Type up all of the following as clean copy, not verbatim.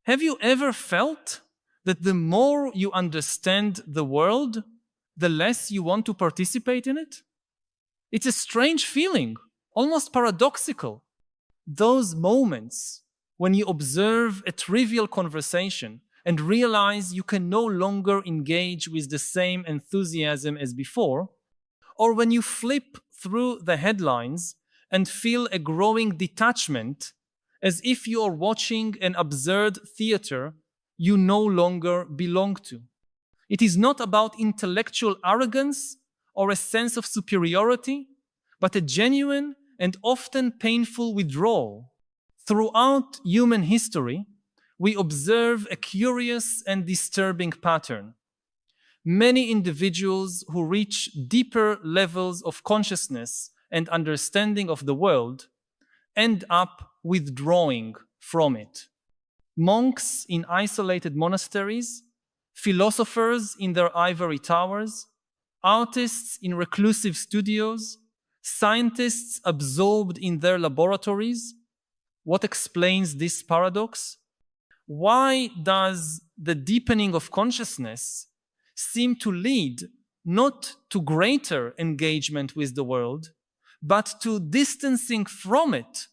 Have you ever felt that the more you understand the world, the less you want to participate in it? It's a strange feeling, almost paradoxical. Those moments when you observe a trivial conversation and realize you can no longer engage with the same enthusiasm as before, or when you flip through the headlines and feel a growing detachment as if you are watching an absurd theater you no longer belong to. It is not about intellectual arrogance or a sense of superiority, but a genuine and often painful withdrawal. Throughout human history, we observe a curious and disturbing pattern. Many individuals who reach deeper levels of consciousness and understanding of the world end up withdrawing from it. Monks in isolated monasteries, philosophers in their ivory towers, artists in reclusive studios, scientists absorbed in their laboratories. What explains this paradox? Why does the deepening of consciousness seem to lead not to greater engagement with the world, but to distancing from it?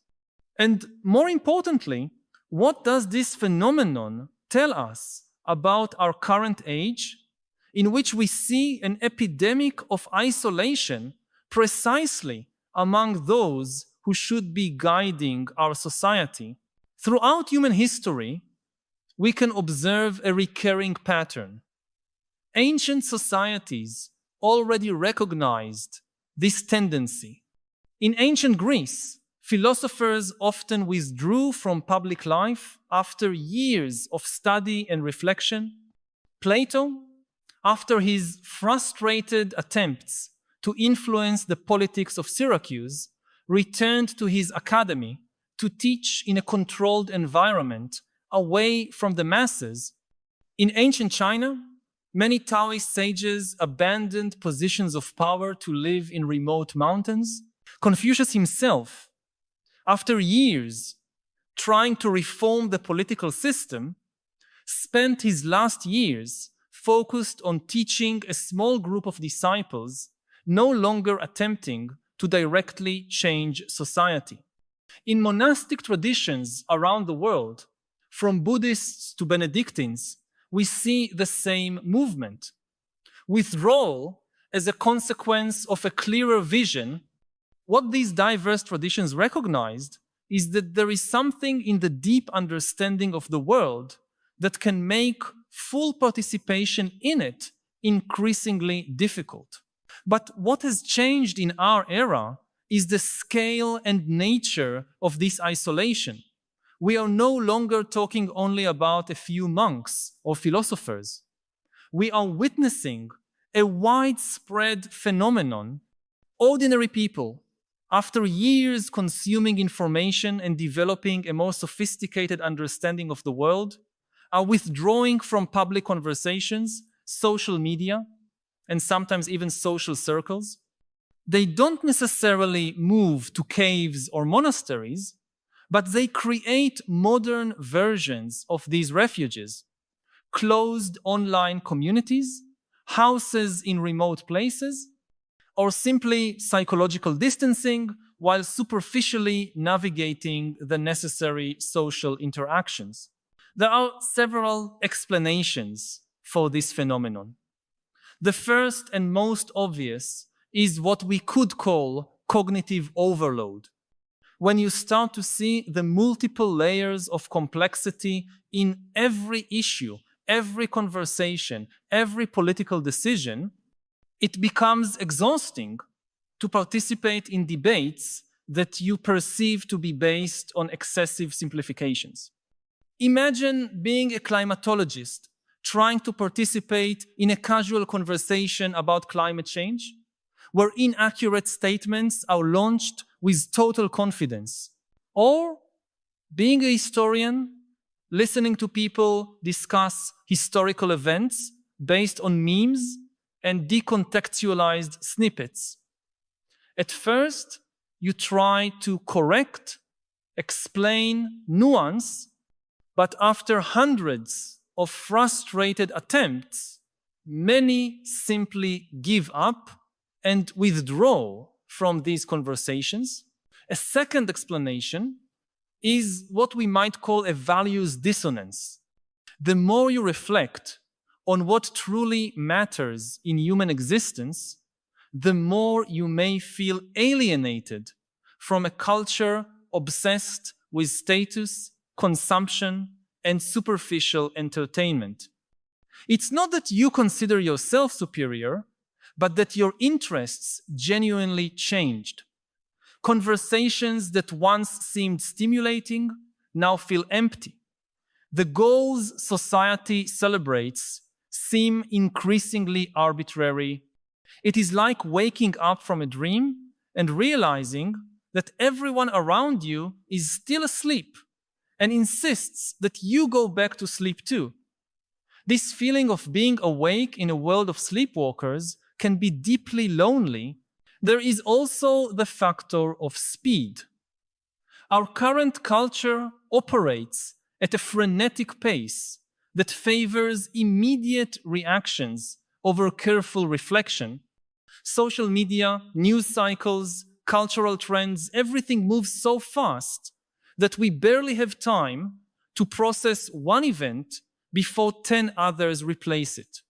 And more importantly, what does this phenomenon tell us about our current age, in which we see an epidemic of isolation precisely among those who should be guiding our society? Throughout human history, we can observe a recurring pattern. Ancient societies already recognized this tendency. In ancient Greece, philosophers often withdrew from public life after years of study and reflection. Plato, after his frustrated attempts to influence the politics of Syracuse, returned to his academy to teach in a controlled environment away from the masses. In ancient China, many Taoist sages abandoned positions of power to live in remote mountains. Confucius himself, after years trying to reform the political system, spent his last years focused on teaching a small group of disciples, no longer attempting to directly change society. In monastic traditions around the world, from Buddhists to Benedictines, we see the same movement. Withdrawal as a consequence of a clearer vision. What these diverse traditions recognized is that there is something in the deep understanding of the world that can make full participation in it increasingly difficult. But what has changed in our era is the scale and nature of this isolation. We are no longer talking only about a few monks or philosophers. We are witnessing a widespread phenomenon. Ordinary people, after years consuming information and developing a more sophisticated understanding of the world, are withdrawing from public conversations, social media, and sometimes even social circles. They don't necessarily move to caves or monasteries, but they create modern versions of these refuges, closed online communities, houses in remote places, or simply psychological distancing while superficially navigating the necessary social interactions. There are several explanations for this phenomenon. The first and most obvious is what we could call cognitive overload. When you start to see the multiple layers of complexity in every issue, every conversation, every political decision, it becomes exhausting to participate in debates that you perceive to be based on excessive simplifications. Imagine being a climatologist trying to participate in a casual conversation about climate change, where inaccurate statements are launched with total confidence. Or being a historian, listening to people discuss historical events based on memes and decontextualized snippets. At first, you try to correct, explain, nuance, But after hundreds of frustrated attempts, many simply give up and withdraw from these conversations. A second explanation is what we might call a values dissonance. The more you reflect on what truly matters in human existence, the more you may feel alienated from a culture obsessed with status, consumption, and superficial entertainment. It's not that you consider yourself superior, but that your interests genuinely changed. Conversations that once seemed stimulating now feel empty. The goals society celebrates seem increasingly arbitrary. It is like waking up from a dream and realizing that everyone around you is still asleep and insists that you go back to sleep too. This feeling of being awake in a world of sleepwalkers can be deeply lonely. There is also the factor of speed. Our current culture operates at a frenetic pace that favors immediate reactions over careful reflection. Social media, news cycles, cultural trends, everything moves so fast that we barely have time to process one event before 10 others replace it.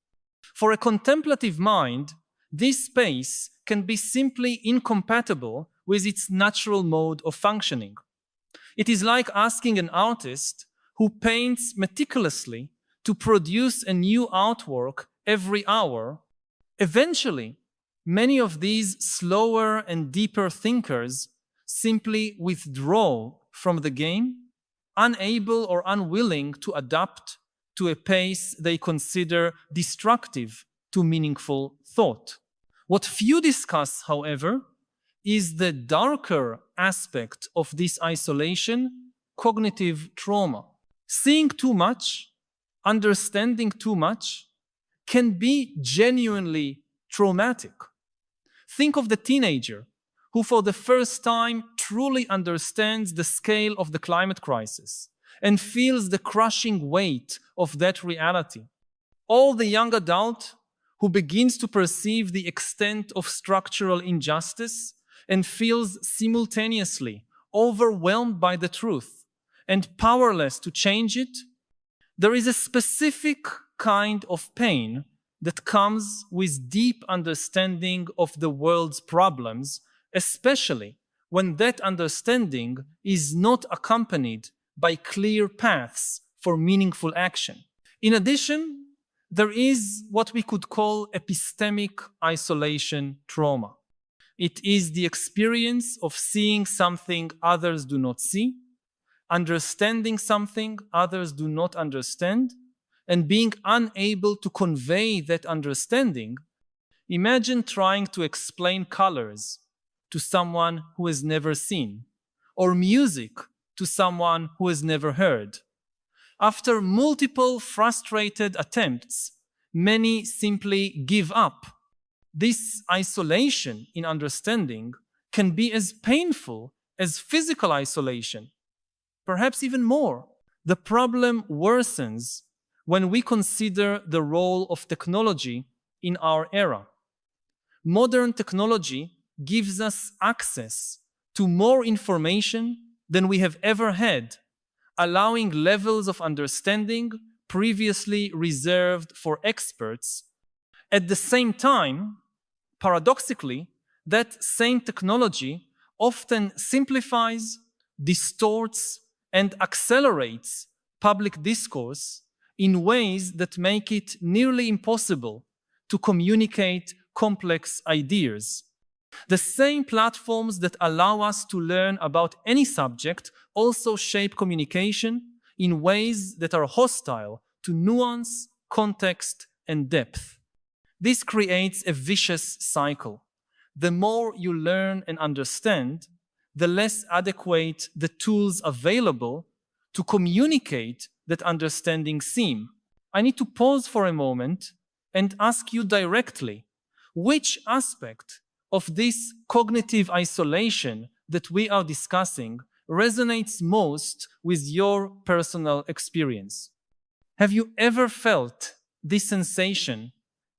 For a contemplative mind, this pace can be simply incompatible with its natural mode of functioning. It is like asking an artist who paints meticulously to produce a new artwork every hour. Eventually, many of these slower and deeper thinkers simply withdraw from the game, unable or unwilling to adapt to a pace they consider destructive to meaningful thought. What few discuss, however, is the darker aspect of this isolation, cognitive trauma. Seeing too much, understanding too much, can be genuinely traumatic. Think of the teenager who for the first time truly understands the scale of the climate crisis and feels the crushing weight of that reality. Or the young adult who begins to perceive the extent of structural injustice and feels simultaneously overwhelmed by the truth and powerless to change it. There is a specific kind of pain that comes with deep understanding of the world's problems, especially when that understanding is not accompanied by clear paths for meaningful action. In addition, there is what we could call epistemic isolation trauma. It is the experience of seeing something others do not see, understanding something others do not understand, and being unable to convey that understanding. Imagine trying to explain colors to someone who has never seen, or music to someone who has never heard. After multiple frustrated attempts, many simply give up. This isolation in understanding can be as painful as physical isolation, perhaps even more. The problem worsens when we consider the role of technology in our era. Modern technology gives us access to more information than we have ever had, allowing levels of understanding previously reserved for experts. At the same time, paradoxically, that same technology often simplifies, distorts, and accelerates public discourse in ways that make it nearly impossible to communicate complex ideas. The same platforms that allow us to learn about any subject also shape communication in ways that are hostile to nuance, context, and depth. This creates a vicious cycle. The more you learn and understand, the less adequate the tools available to communicate that understanding seem. I need to pause for a moment and ask you directly, which aspect of this cognitive isolation that we are discussing resonates most with your personal experience? Have you ever felt this sensation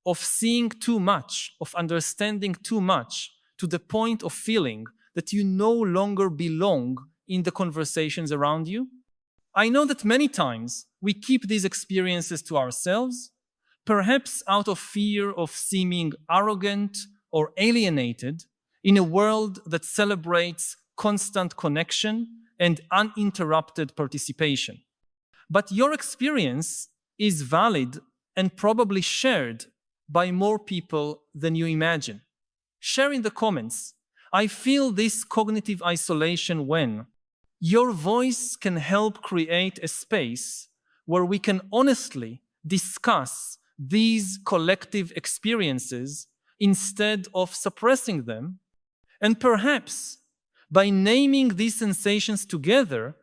of seeing too much, of understanding too much, to the point of feeling that you no longer belong in the conversations around you? I know that many times we keep these experiences to ourselves, perhaps out of fear of seeming arrogant or alienated in a world that celebrates constant connection and uninterrupted participation. But your experience is valid and probably shared by more people than you imagine. Share in the comments, I feel this cognitive isolation when. Your voice can help create a space where we can honestly discuss these collective experiences instead of suppressing them. And perhaps by naming these sensations together,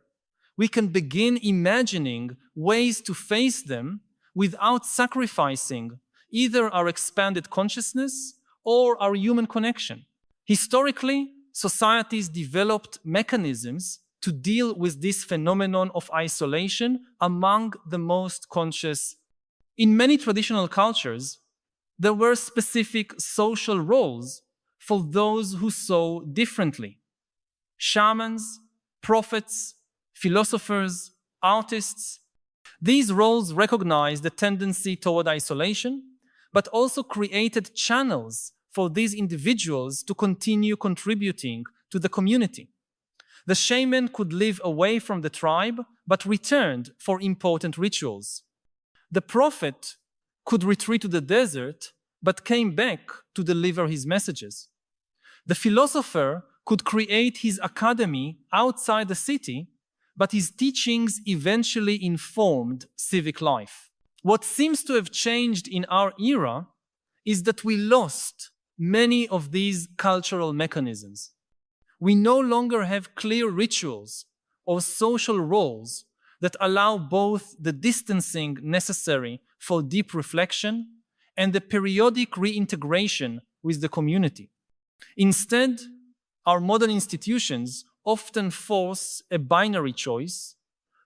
we can begin imagining ways to face them without sacrificing either our expanded consciousness or our human connection. Historically, societies developed mechanisms to deal with this phenomenon of isolation among the most conscious. In many traditional cultures, there were specific social roles for those who saw differently. Shamans, prophets, philosophers, artists. These roles recognized the tendency toward isolation, but also created channels for these individuals to continue contributing to the community. The shaman could live away from the tribe, but returned for important rituals. The prophet could retreat to the desert, but came back to deliver his messages. The philosopher could create his academy outside the city, but his teachings eventually informed civic life. What seems to have changed in our era is that we lost many of these cultural mechanisms. We no longer have clear rituals or social roles that allow both the distancing necessary for deep reflection and the periodic reintegration with the community. Instead, our modern institutions often force a binary choice: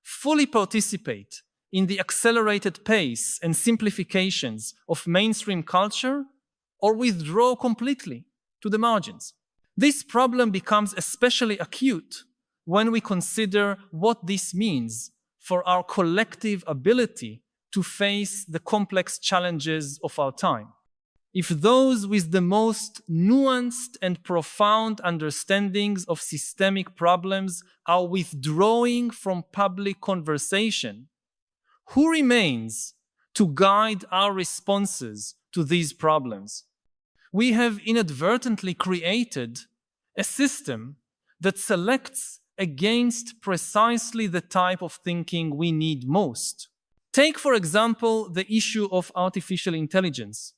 fully participate in the accelerated pace and simplifications of mainstream culture, or withdraw completely to the margins. This problem becomes especially acute when we consider what this means for our collective ability to face the complex challenges of our time. If those with the most nuanced and profound understandings of systemic problems are withdrawing from public conversation, who remains to guide our responses to these problems? We have inadvertently created a system that selects against precisely the type of thinking we need most. Take, for example, the issue of artificial intelligence,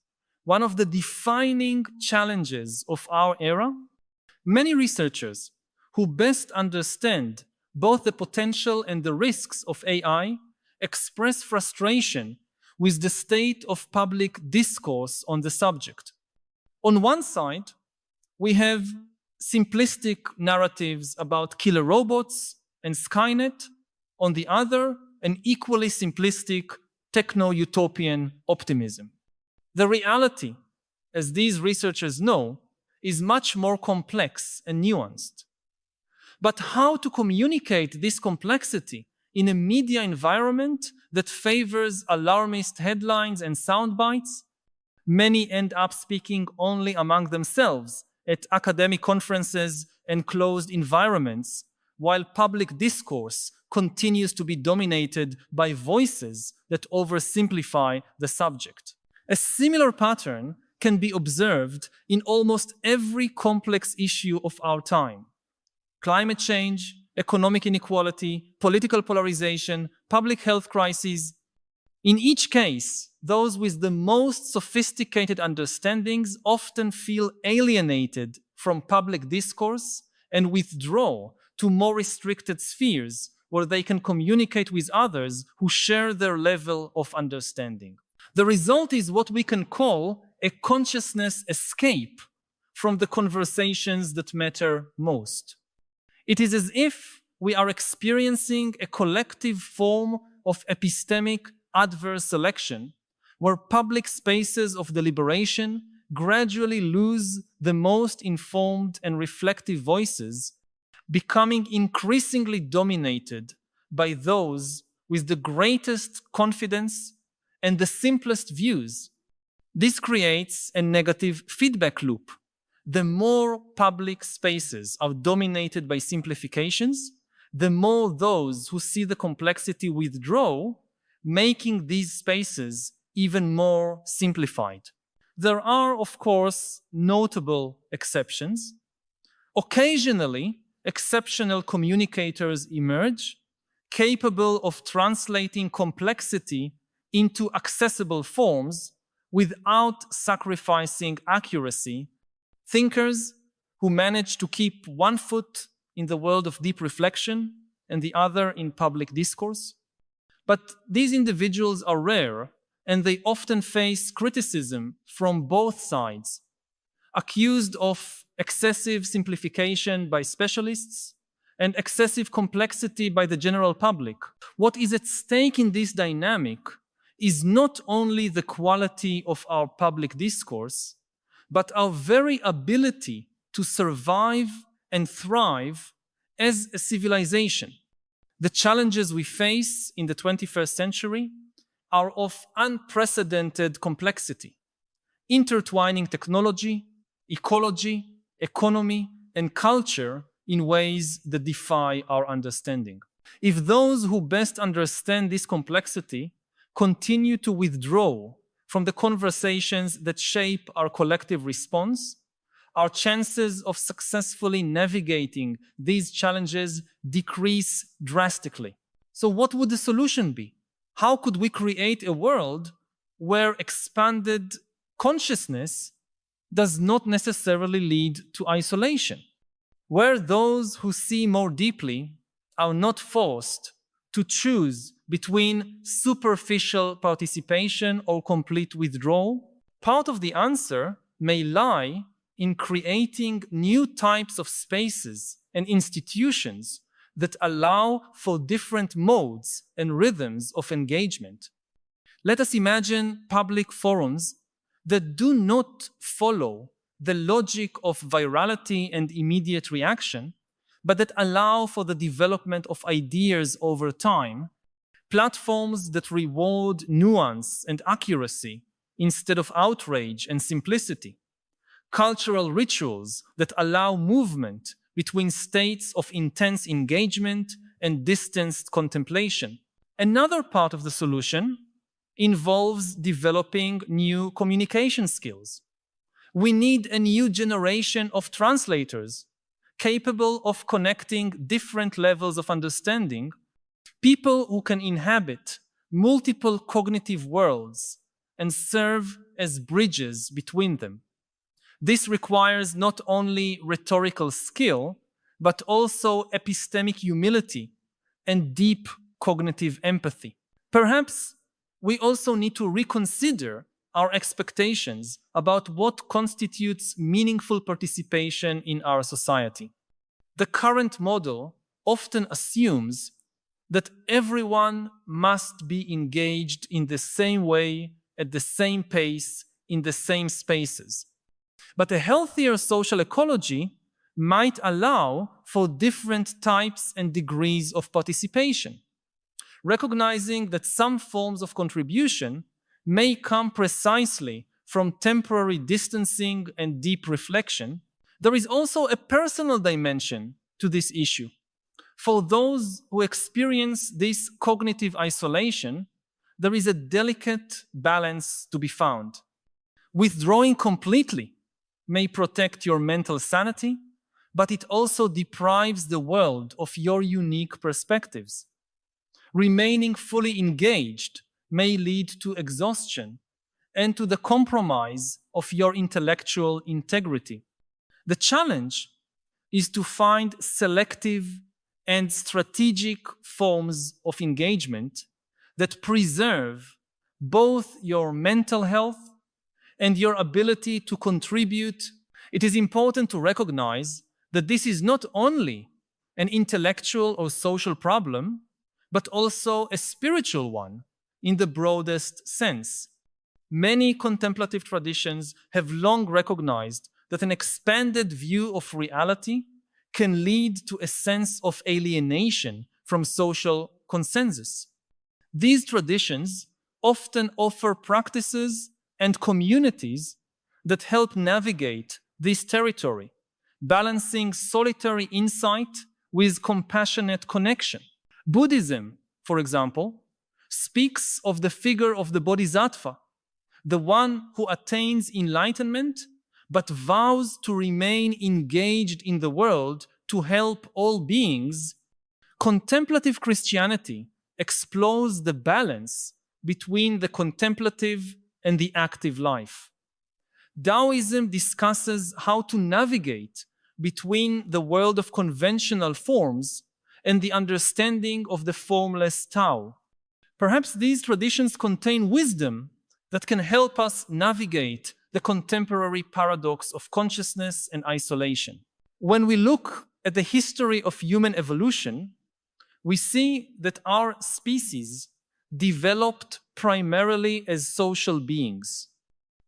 one of the defining challenges of our era. Many researchers who best understand both the potential and the risks of AI express frustration with the state of public discourse on the subject. On one side, we have simplistic narratives about killer robots and Skynet. On the other, an equally simplistic techno-utopian optimism. The reality, as these researchers know, is much more complex and nuanced. But how to communicate this complexity in a media environment that favors alarmist headlines and sound bites? Many end up speaking only among themselves at academic conferences and closed environments, while public discourse continues to be dominated by voices that oversimplify the subject. A similar pattern can be observed in almost every complex issue of our time: climate change, economic inequality, political polarization, public health crises. In each case, those with the most sophisticated understandings often feel alienated from public discourse and withdraw to more restricted spheres where they can communicate with others who share their level of understanding. The result is what we can call a consciousness escape from the conversations that matter most. It is as if we are experiencing a collective form of epistemic adverse selection, where public spaces of deliberation gradually lose the most informed and reflective voices, becoming increasingly dominated by those with the greatest confidence and the simplest views. This creates a negative feedback loop. The more public spaces are dominated by simplifications, the more those who see the complexity withdraw, making these spaces even more simplified. There are, of course, notable exceptions. Occasionally, exceptional communicators emerge, capable of translating complexity into accessible forms without sacrificing accuracy. Thinkers who manage to keep one foot in the world of deep reflection and the other in public discourse. But these individuals are rare, and they often face criticism from both sides, accused of excessive simplification by specialists and excessive complexity by the general public. What is at stake in this dynamic is not only the quality of our public discourse, but our very ability to survive and thrive as a civilization. The challenges we face in the 21st century are of unprecedented complexity, intertwining technology, ecology, economy, and culture in ways that defy our understanding. If those who best understand this complexity continue to withdraw from the conversations that shape our collective response, our chances of successfully navigating these challenges decrease drastically. So what would the solution be? How could we create a world where expanded consciousness does not necessarily lead to isolation, where those who see more deeply are not forced to choose between superficial participation or complete withdrawal? Part of the answer may lie in creating new types of spaces and institutions that allow for different modes and rhythms of engagement. Let us imagine public forums that do not follow the logic of virality and immediate reaction, but that allow for the development of ideas over time, platforms that reward nuance and accuracy instead of outrage and simplicity, cultural rituals that allow movement between states of intense engagement and distanced contemplation. Another part of the solution involves developing new communication skills. We need a new generation of translators capable of connecting different levels of understanding, people who can inhabit multiple cognitive worlds and serve as bridges between them. This requires not only rhetorical skill, but also epistemic humility and deep cognitive empathy. Perhaps we also need to reconsider our expectations about what constitutes meaningful participation in our society. The current model often assumes that everyone must be engaged in the same way, at the same pace, in the same spaces. But a healthier social ecology might allow for different types and degrees of participation, recognizing that some forms of contribution may come precisely from temporary distancing and deep reflection. There is also a personal dimension to this issue. For those who experience this cognitive isolation, there is a delicate balance to be found. Withdrawing completely may protect your mental sanity, but it also deprives the world of your unique perspectives. Remaining fully engaged may lead to exhaustion and to the compromise of your intellectual integrity. The challenge is to find selective and strategic forms of engagement that preserve both your mental health and your ability to contribute. It is important to recognize that this is not only an intellectual or social problem, but also a spiritual one in the broadest sense. Many contemplative traditions have long recognized that an expanded view of reality can lead to a sense of alienation from social consensus. These traditions often offer practices and communities that help navigate this territory, balancing solitary insight with compassionate connection. Buddhism, for example, speaks of the figure of the bodhisattva, the one who attains enlightenment but vows to remain engaged in the world to help all beings. Contemplative Christianity explores the balance between the contemplative and the active life. Taoism discusses how to navigate between the world of conventional forms and the understanding of the formless Tao. Perhaps these traditions contain wisdom that can help us navigate the contemporary paradox of consciousness and isolation. When we look at the history of human evolution, we see that our species developed primarily as social beings.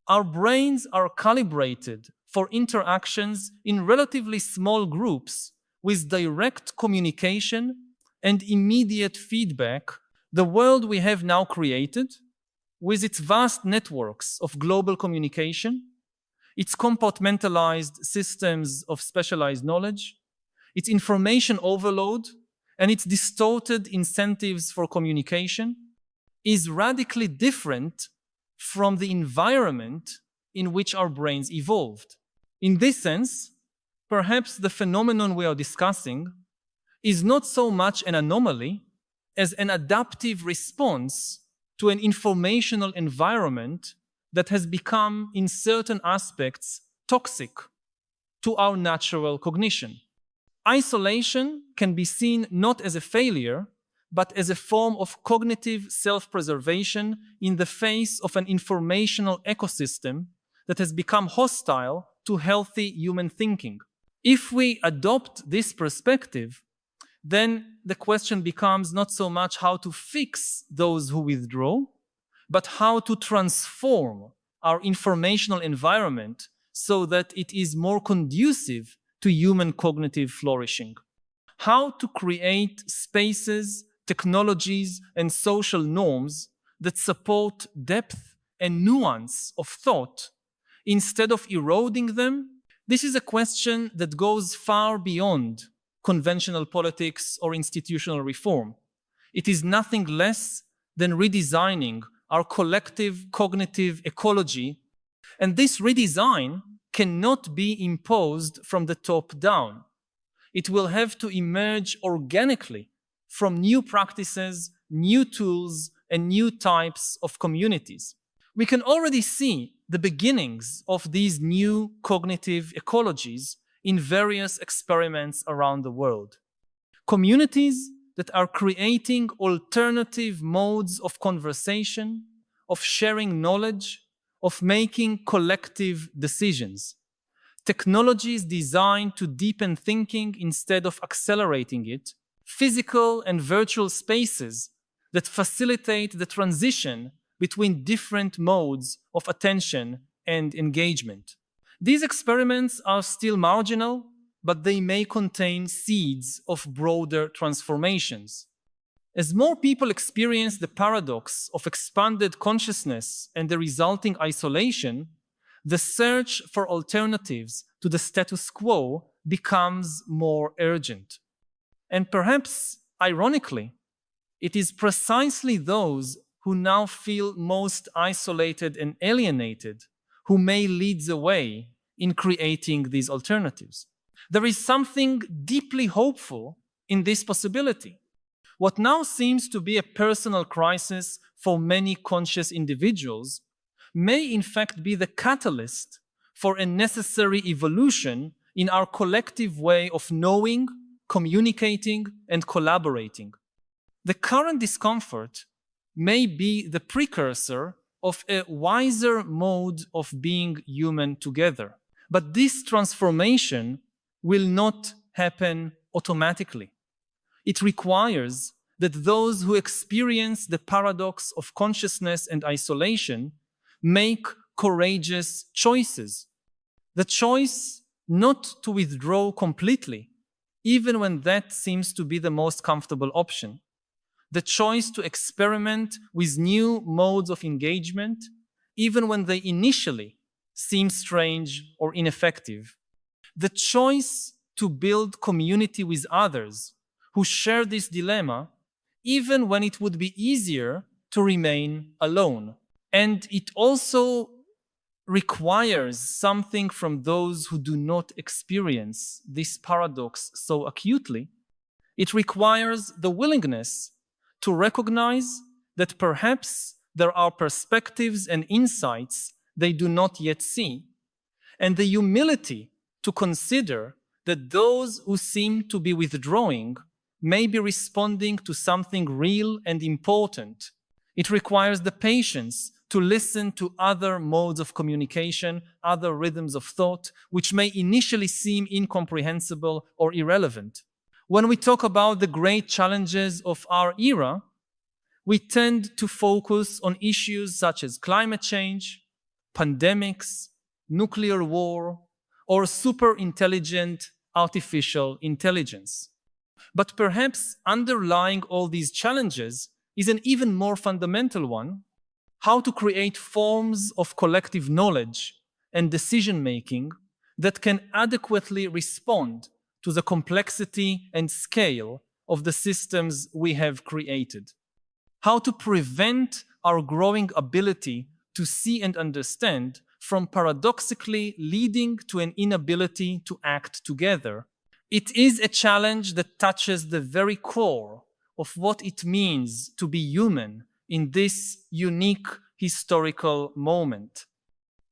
Our brains are calibrated for interactions in relatively small groups with direct communication and immediate feedback. The world we have now created, with its vast networks of global communication, its compartmentalized systems of specialized knowledge, its information overload, and its distorted incentives for communication, is radically different from the environment in which our brains evolved. In this sense, perhaps the phenomenon we are discussing is not so much an anomaly as an adaptive response to an informational environment that has become, in certain aspects, toxic to our natural cognition. Isolation can be seen not as a failure, but as a form of cognitive self-preservation in the face of an informational ecosystem that has become hostile to healthy human thinking. If we adopt this perspective, then the question becomes not so much how to fix those who withdraw, but how to transform our informational environment so that it is more conducive to human cognitive flourishing. How to create spaces, technologies, and social norms that support depth and nuance of thought instead of eroding them. This is a question that goes far beyond conventional politics or institutional reform. It is nothing less than redesigning our collective cognitive ecology, and this redesign cannot be imposed from the top down. It will have to emerge organically from new practices, new tools, and new types of communities. We can already see the beginnings of these new cognitive ecologies in various experiments around the world. Communities that are creating alternative modes of conversation, of sharing knowledge, of making collective decisions. Technologies designed to deepen thinking instead of accelerating it. Physical and virtual spaces that facilitate the transition between different modes of attention and engagement. These experiments are still marginal, but they may contain seeds of broader transformations. As more people experience the paradox of expanded consciousness and the resulting isolation, the search for alternatives to the status quo becomes more urgent. And perhaps, ironically, it is precisely those who now feel most isolated and alienated who may lead the way in creating these alternatives. There is something deeply hopeful in this possibility. What now seems to be a personal crisis for many conscious individuals may in fact be the catalyst for a necessary evolution in our collective way of knowing, communicating, and collaborating. The current discomfort may be the precursor of a wiser mode of being human together. But this transformation will not happen automatically. It requires that those who experience the paradox of consciousness and isolation make courageous choices. The choice not to withdraw completely, even when that seems to be the most comfortable option. The choice to experiment with new modes of engagement, even when they initially seem strange or ineffective. The choice to build community with others who share this dilemma, even when it would be easier to remain alone. And it also requires something from those who do not experience this paradox so acutely. It requires the willingness to recognize that perhaps there are perspectives and insights they do not yet see, and the humility to consider that those who seem to be withdrawing may be responding to something real and important. It requires the patience to listen to other modes of communication, other rhythms of thought, which may initially seem incomprehensible or irrelevant. When we talk about the great challenges of our era, we tend to focus on issues such as climate change, pandemics, nuclear war, or super intelligent artificial intelligence. But perhaps underlying all these challenges is an even more fundamental one: how to create forms of collective knowledge and decision-making that can adequately respond to the complexity and scale of the systems we have created. How to prevent our growing ability to see and understand from paradoxically leading to an inability to act together. It is a challenge that touches the very core of what it means to be human in this unique historical moment.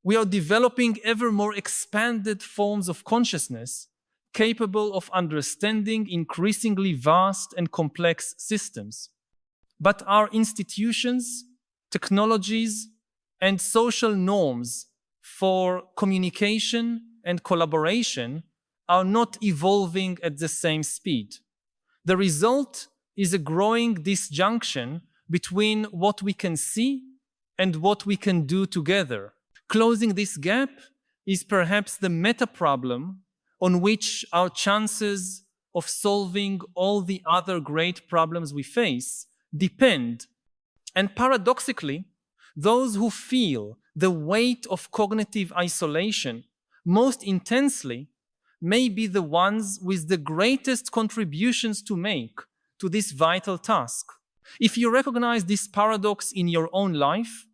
We are developing ever more expanded forms of consciousness capable of understanding increasingly vast and complex systems. But our institutions, technologies, and social norms for communication and collaboration are not evolving at the same speed. The result is a growing disjunction between what we can see and what we can do together. Closing this gap is perhaps the meta problem on which our chances of solving all the other great problems we face depend. And paradoxically, those who feel the weight of cognitive isolation most intensely may be the ones with the greatest contributions to make to this vital task. If you recognize this paradox in your own life,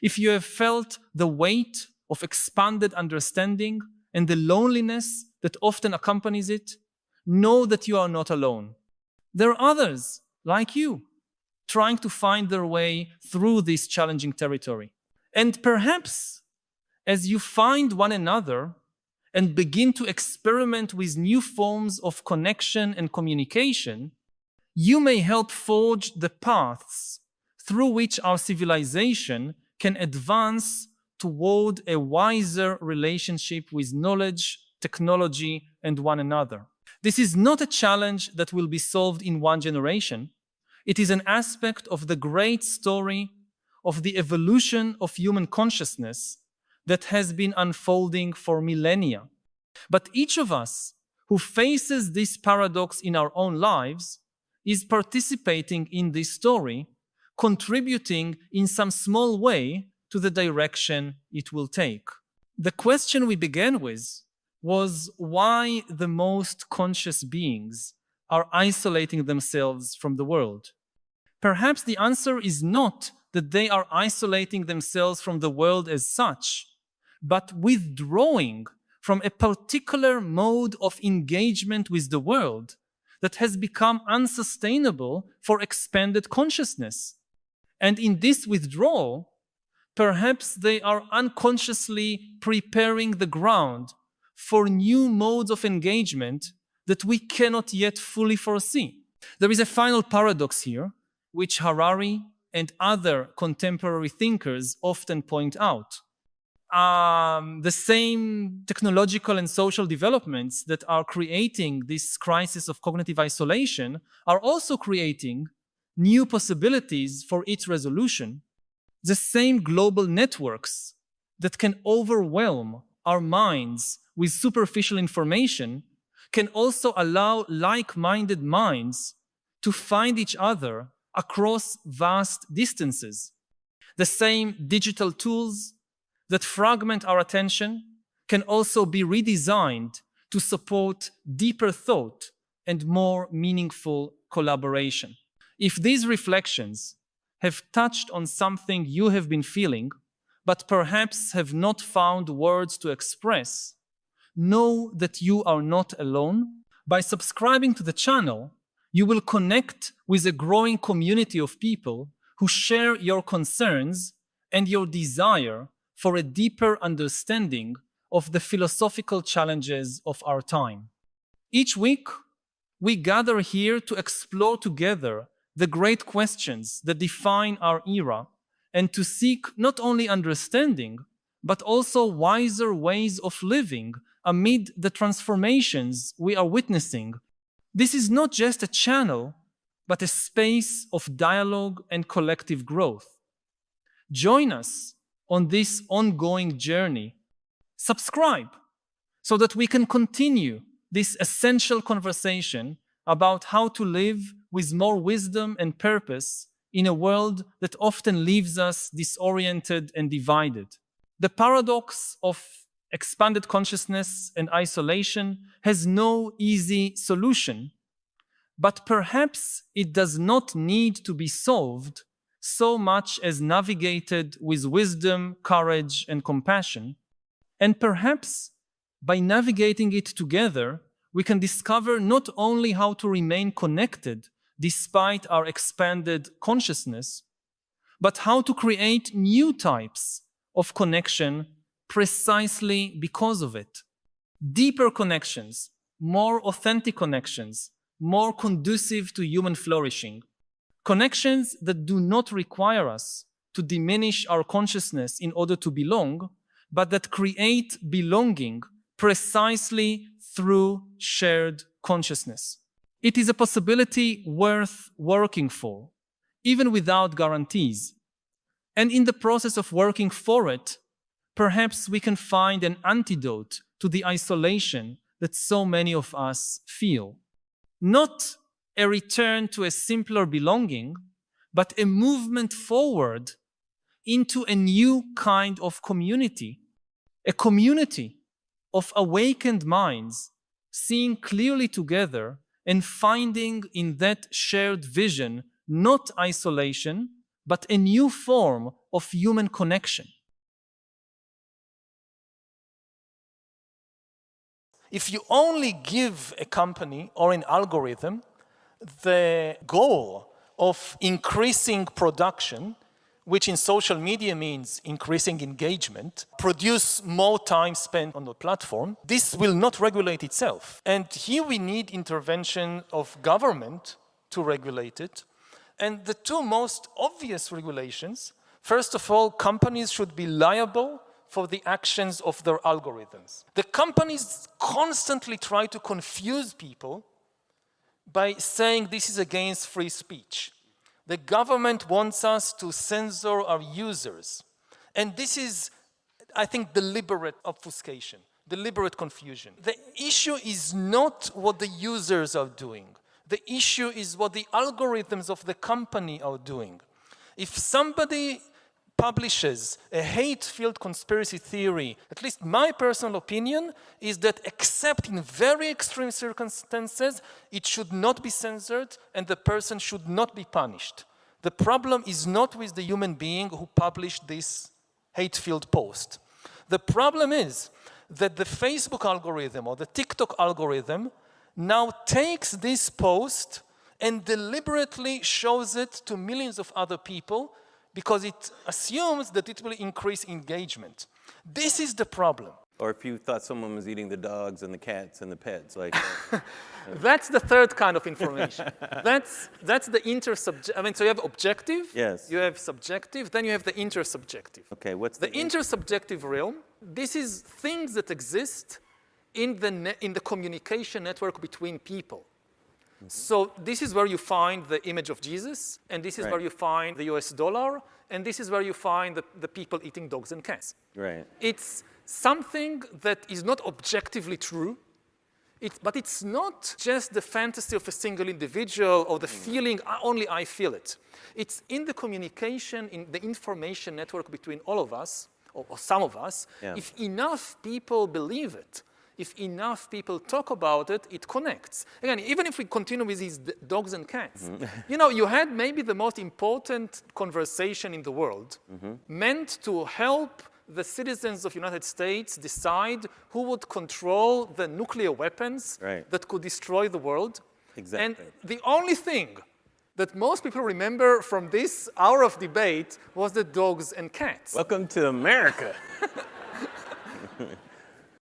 if you have felt the weight of expanded understanding and the loneliness that often accompanies it, know that you are not alone. There are others like you trying to find their way through this challenging territory. And perhaps as you find one another and begin to experiment with new forms of connection and communication, you may help forge the paths through which our civilization can advance toward a wiser relationship with knowledge, technology, and one another. This is not a challenge that will be solved in one generation. It is an aspect of the great story of the evolution of human consciousness that has been unfolding for millennia. But each of us who faces this paradox in our own lives is participating in this story, contributing in some small way to the direction it will take. The question we began with was why the most conscious beings are isolating themselves from the world. Perhaps the answer is not that they are isolating themselves from the world as such, but withdrawing from a particular mode of engagement with the world that has become unsustainable for expanded consciousness. And in this withdrawal, perhaps they are unconsciously preparing the ground for new modes of engagement that we cannot yet fully foresee. There is a final paradox here, which Harari and other contemporary thinkers often point out. The same technological and social developments that are creating this crisis of cognitive isolation are also creating new possibilities for its resolution. The same global networks that can overwhelm our minds with superficial information can also allow like-minded minds to find each other across vast distances. The same digital tools that fragment our attention can also be redesigned to support deeper thought and more meaningful collaboration. If these reflections have touched on something you have been feeling, but perhaps have not found words to express, know that you are not alone. By subscribing to the channel, you will connect with a growing community of people who share your concerns and your desire for a deeper understanding of the philosophical challenges of our time. Each week, we gather here to explore together the great questions that define our era and to seek not only understanding, but also wiser ways of living amid the transformations we are witnessing. This is not just a channel, but a space of dialogue and collective growth. Join us on this ongoing journey. Subscribe so that we can continue this essential conversation about how to live with more wisdom and purpose in a world that often leaves us disoriented and divided. The paradox of expanded consciousness and isolation has no easy solution, but perhaps it does not need to be solved so much as navigated with wisdom, courage, and compassion. And perhaps by navigating it together, we can discover not only how to remain connected despite our expanded consciousness, but how to create new types of connection precisely because of it. Deeper connections, more authentic connections, more conducive to human flourishing. Connections that do not require us to diminish our consciousness in order to belong, but that create belonging precisely through shared consciousness. It is a possibility worth working for, even without guarantees. And in the process of working for it, perhaps we can find an antidote to the isolation that so many of us feel. Not a return to a simpler belonging, but a movement forward into a new kind of community, a community of awakened minds, seeing clearly together and finding in that shared vision not isolation, but a new form of human connection. If you only give a company or an algorithm the goal of increasing production, which in social media means increasing engagement, produce more time spent on the platform, this will not regulate itself. And here we need intervention of government to regulate it. And the two most obvious regulations, first of all, companies should be liable for the actions of their algorithms. The companies constantly try to confuse people by saying this is against free speech. The government wants us to censor our users. And this is, I think, deliberate obfuscation, deliberate confusion. The issue is not what the users are doing. The issue is what the algorithms of the company are doing. If somebody publishes a hate-filled conspiracy theory, at least my personal opinion is that except in very extreme circumstances, it should not be censored and the person should not be punished. The problem is not with the human being who published this hate-filled post. The problem is that the Facebook algorithm or the TikTok algorithm now takes this post and deliberately shows it to millions of other people because it assumes that it will increase engagement. This is the problem. Or if you thought someone was eating the dogs and the cats and the pets, like... That's the third kind of information. That's the intersubjective. I mean, so you have objective, Yes. you have subjective, then you have the intersubjective. Okay, what's The intersubjective realm, this is things that exist in the communication network between people. So this is where you find the image of Jesus, and this is where you find the US dollar, and this is where you find the people eating dogs and cats. Right. It's something that is not objectively true, but it's not just the fantasy of a single individual or the feeling, only I feel it. It's in the communication, in the information network between all of us, or some of us. If enough people believe it, if enough people talk about it, it connects. Again, even if we continue with these dogs and cats, you know, you had maybe the most important conversation in the world, meant to help the citizens of the United States decide who would control the nuclear weapons that could destroy the world. Exactly. And the only thing that most people remember from this hour of debate was the dogs and cats. Welcome to America.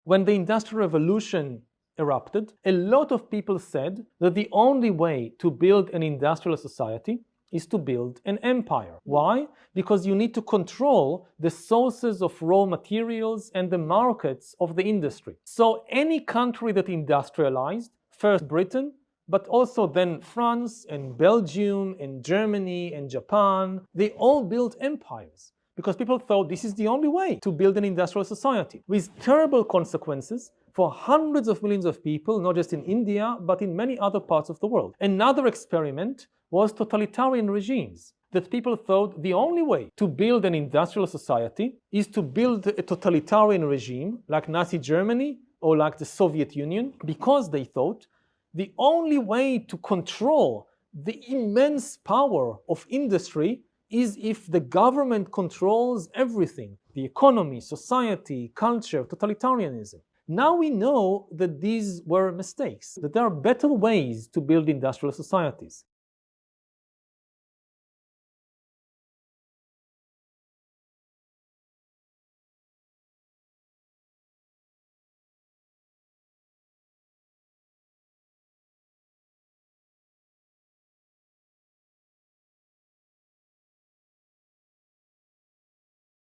When the Industrial Revolution erupted, a lot of people said that the only way to build an industrial society is to build an empire. Why? Because you need to control the sources of raw materials and the markets of the industry. So any country that industrialized, first Britain, but also then France and Belgium and Germany and Japan, they all built empires because people thought this is the only way to build an industrial society, with terrible consequences for hundreds of millions of people, not just in India, but in many other parts of the world. Another experiment was totalitarian regimes, that people thought the only way to build an industrial society is to build a totalitarian regime like Nazi Germany or like the Soviet Union, because they thought the only way to control the immense power of industry is if the government controls everything, the economy, society, culture, totalitarianism. Now we know that these were mistakes, that there are better ways to build industrial societies.